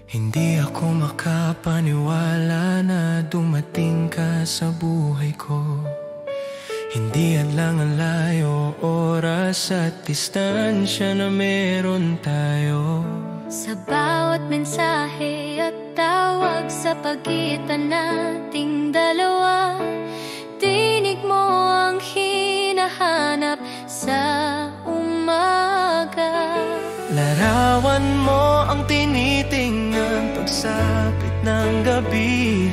Hindi ako makapaniwala na dumating ka sa buhay ko. Hindi hadlang ang layo, oras at distansya na meron tayo. Sa bawat mensahe at tawag sa pagitan nating dalawa, tinig mo ang hinahanap sa umaga. Larawan mo ang tinitingnan pagsapit ng gabi.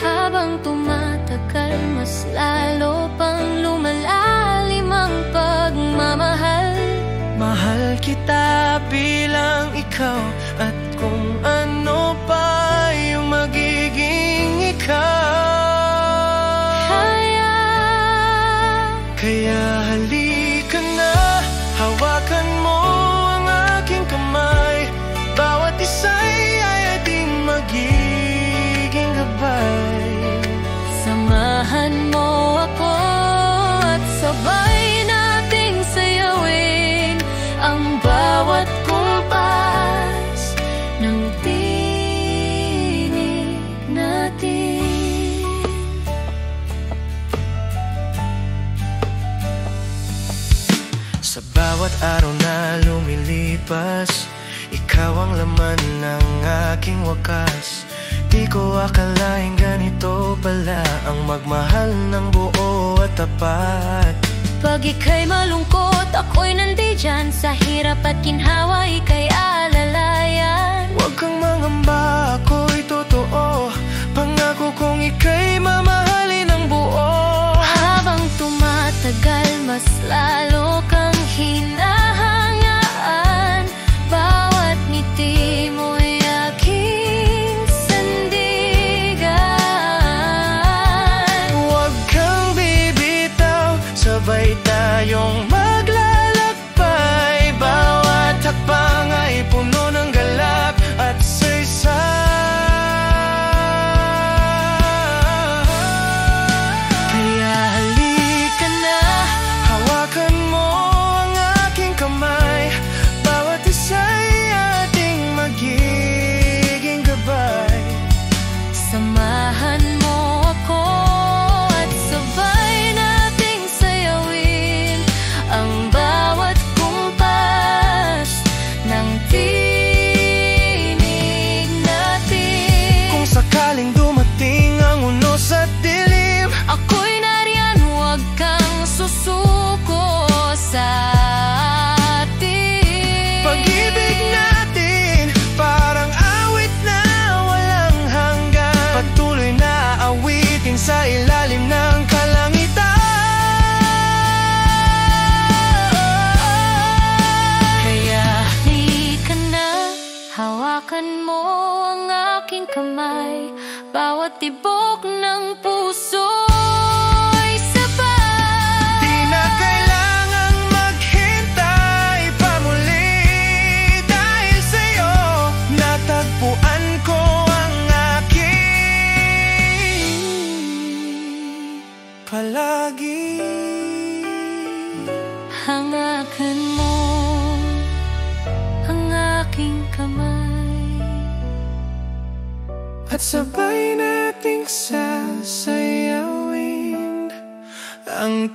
Habang tumatagal, mas lalo pang lumalalim ang pagmamahal. Mahal kita bilang ikaw, at kung ano pa yung magiging ikaw. Kaya halika na, hawakan mo ang aking kamay. Bawat isa'y ay ating magiging gabay. Samahan mo ako at sabay nating sayawin ang bawat kumpas ng tinig natin. Sa bawat araw na lumilipas, ikaw ang laman ng aking wakas. Di ko akalaing ganito pala ang magmahal ng buo at tapat. Pag ika'y malungkot, ako'y nandiyan. Sa hirap at ginhawa, ika'y alalayan. Huwag kang mangamba, ako'y totoo. Pangako kong ika'y mamahalin ng buo. Habang tumatagal, mas lalo kang hinahangaan. Bawat ngiti mo'y aking sandigan. Huwag kang bibitaw, sabay tayong maglalakbay. Bawat hakbang ay puno ng galak at saysay. Kaya halika na, hawakan mo ang aking kamay. Bawat isa'y ating magiging gabay. Samahan mo ako at sabay nating sayawin ang bawat kumpas ng tinig natin. Kung sakaling dumating ang unos at dilim, Ako'y nariyan, huwag kang susuko sa atin. pag-ibig natin parang awit na walang hanggan. Patuloy na awitin sa ilalim ng kalangitan. Kaya halika na, hawakan mo ang aking kamay. Bawat tibok ng puso'y sabay. Di na kailangang maghintay pa muli. Dahil sa'yo natagpuan ko ang aking palagi. Hangakan mo ang aking kamay. At sabay nating sasayawin ang